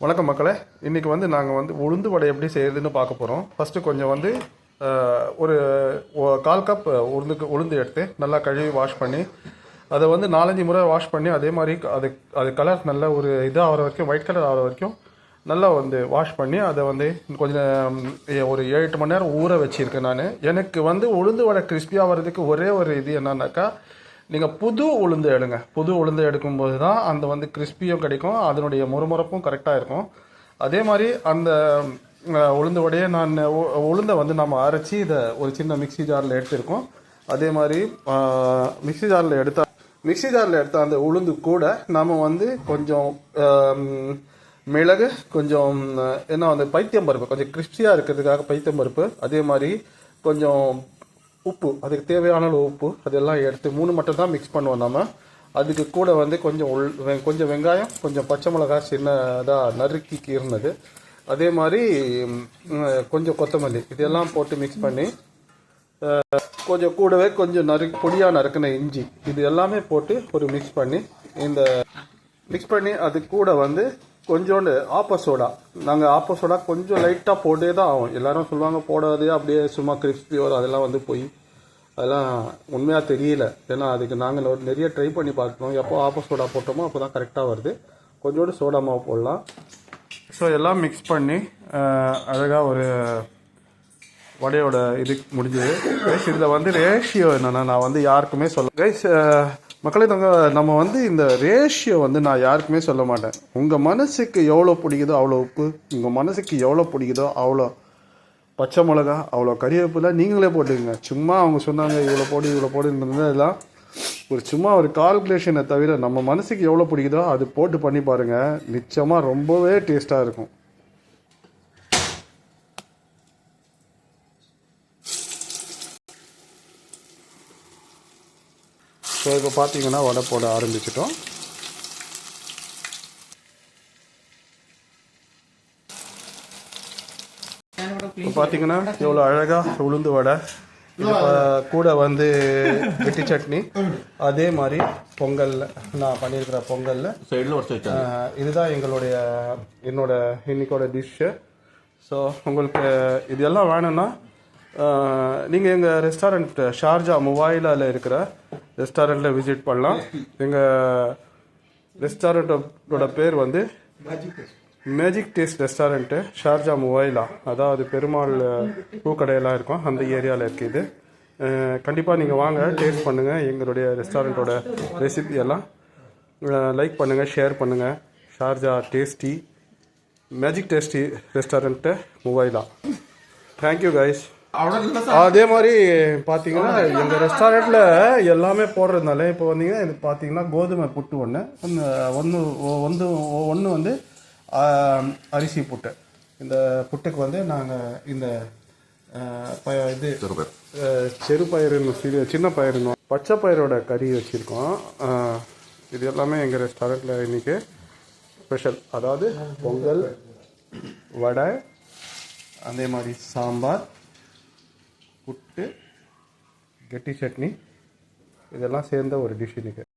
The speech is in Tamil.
வணக்கம் மக்களே. இன்றைக்கி நாங்கள் உளுந்து வடை எப்படி செய்கிறதுன்னு பார்க்க போகிறோம். ஃபஸ்ட்டு கொஞ்சம் ஒரு 1/4 கப் உளுந்து எடுத்து நல்லா கழுவி வாஷ் பண்ணி அதை 4-5 முறை வாஷ் பண்ணி அதே மாதிரி அது கலர் நல்ல ஒரு இதாக ஆகிற வரைக்கும் ஒயிட் கலர் ஆகிற வரைக்கும் நல்லா வாஷ் பண்ணி அதை கொஞ்சம் ஒரு 7-8 மணி நேரம் ஊற வச்சுருக்கேன் நான். எனக்கு உளுந்து வடை கிறிஸ்பியாக வர்றதுக்கு ஒரே ஒரு இது என்னன்னாக்கா, நீங்கள் புது உளுந்து எடுங்க. புது உளுந்து எடுக்கும்போது தான் அந்த கிறிஸ்பியும் கிடைக்கும், அதனுடைய முறுமுறுப்பும் கரெக்டாக இருக்கும். அதே மாதிரி அந்த உளுந்து வடையை உளுந்தை நம்ம அரைச்சி இதை ஒரு சின்ன மிக்சி ஜாரில் எடுத்துருக்கோம். அதே மாதிரி மிக்சி ஜாரில் எடுத்த அந்த உளுந்து கூட நம்ம கொஞ்சம் மிளகு, கொஞ்சம் என்ன பைத்தியம்பருப்பு, கொஞ்சம் கிறிஸ்பியாக இருக்கிறதுக்காக பைத்தியம்பருப்பு, அதே மாதிரி கொஞ்சம் உப்பு, அதுக்கு தேவையான உப்பு அதெல்லாம் எடுத்து 3 மட்டும் தான் மிக்ஸ் பண்ணுவோம் நம்ம. அதுக்கு கூட கொஞ்சம் வெங்காயம், கொஞ்சம் பச்சை மிளகாய் சின்னதாக நறுக்கி கீர்னது, அதே மாதிரி கொஞ்சம் கொத்தமல்லி, இதெல்லாம் போட்டு மிக்ஸ் பண்ணி கொஞ்சம் கூடவே கொஞ்சம் பொடியாக நறுக்கின இஞ்சி, இது எல்லாமே போட்டு ஒரு மிக்ஸ் பண்ணி அது கூட கொஞ்சோண்டு ஆப்ப சோடா. நாங்கள் ஆப்ப சோடா கொஞ்சம் லைட்டாக போட்டே தான் ஆகும். எல்லோரும் சொல்லுவாங்க போடாதே அப்படியே சும்மா கிறிஸ்பி வரும், அதெல்லாம் போய் அதெல்லாம் உண்மையாக தெரியல. ஏன்னா அதுக்கு நாங்கள் நிறைய ட்ரை பண்ணி பார்க்கணும். எப்போ ஆப்ப சோடா போட்டோமோ அப்போ தான் கரெக்டாக வருது. கொஞ்சோண்டு சோடா மாவு போடலாம். ஸோ எல்லாம் மிக்ஸ் பண்ணி அழகாக ஒரு வடையோட இது முடிஞ்சது. கைஸ் இதில் ரேஷியோ என்னென்னா நான் யாருக்குமே சொல்ல கைஸ் மக்களே, நம்ம இந்த ரேஷியோ நான் யாருக்குமே சொல்ல மாட்டேன். உங்கள் மனசுக்கு எவ்வளோ பிடிக்குதோ அவ்வளோ உப்பு, உங்கள் மனசுக்கு எவ்வளோ பிடிக்குதோ அவ்வளோ பச்சை மிளகா, அவ்வளோ கறிவேப்பிலை நீங்களே போட்டுக்கங்க. சும்மா அவங்க சொன்னாங்க இவ்வளோ போடுன்றது எல்லாம் ஒரு சும்மா ஒரு கால்குலேஷனை தவிர நம்ம மனசுக்கு எவ்வளோ பிடிக்குதோ அது போட்டு பண்ணி பாருங்கள். நிச்சயமாக ரொம்பவே டேஸ்ட்டாக இருக்கும். ஸோ இப்போ பார்த்தீங்கன்னா வடை போட ஆரம்பிச்சிட்டோம். இப்போ பார்த்தீங்கன்னா எவ்வளோ அழகாக உளுந்து வடை, கூட வெட்டி சட்னி, அதே மாதிரி பொங்கலில் நான் பண்ணியிருக்கிற பொங்கலில் இதுதான் என்னோட இன்னைக்கோட டிஷ்ஷு. ஸோ உங்களுக்கு இதெல்லாம் வேணும்னா நீங்கள் எங்கள் ரெஸ்டாரண்ட் ஷார்ஜா முவாயிலாவில் இருக்கிற ரெஸ்டாரண்ட்டில் விசிட் பண்ணலாம். எங்கள் ரெஸ்டாரண்ட்டோட பேர் மேஜிக் டேஸ்ட் ரெஸ்டாரண்ட்டு, ஷார்ஜா முவாயிலா, அதாவது பெருமாள் பூக்கடையெல்லாம் இருக்கும் அந்த ஏரியாவில் இருக்குது. கண்டிப்பாக நீங்கள் வாங்க, டேஸ்ட் பண்ணுங்கள். எங்களுடைய ரெஸ்டாரண்ட்டோட ரெசிபியெல்லாம் லைக் பண்ணுங்கள், ஷேர் பண்ணுங்கள். Sharjah tasty magic tasty restaurant Muwaileh. Thank you guys. அதே மாதிரி பார்த்தீங்கன்னா எங்கள் ரெஸ்டாரண்ட்டில் எல்லாமே போடுறதுனால இப்போ இது பார்த்தீங்கன்னா கோதுமை புட்டு ஒன்று அரிசி புட்டு. இந்த புட்டுக்கு நாங்கள் இந்த இது செருப்பயிறுன்னு சின்ன பயிறுன்னு பச்சை பயிரோட கறி வச்சுருக்கோம். இது எல்லாமே எங்கள் ரெஸ்டாரண்ட்டில் இன்றைக்கி ஸ்பெஷல். அதாவது பொங்கல், வடை, அதே மாதிரி சாம்பார், புட்டு, கெட்டி சட்னி, இதெல்லாம் சேர்ந்த ஒரு டிஷ் இன்றைக்கி.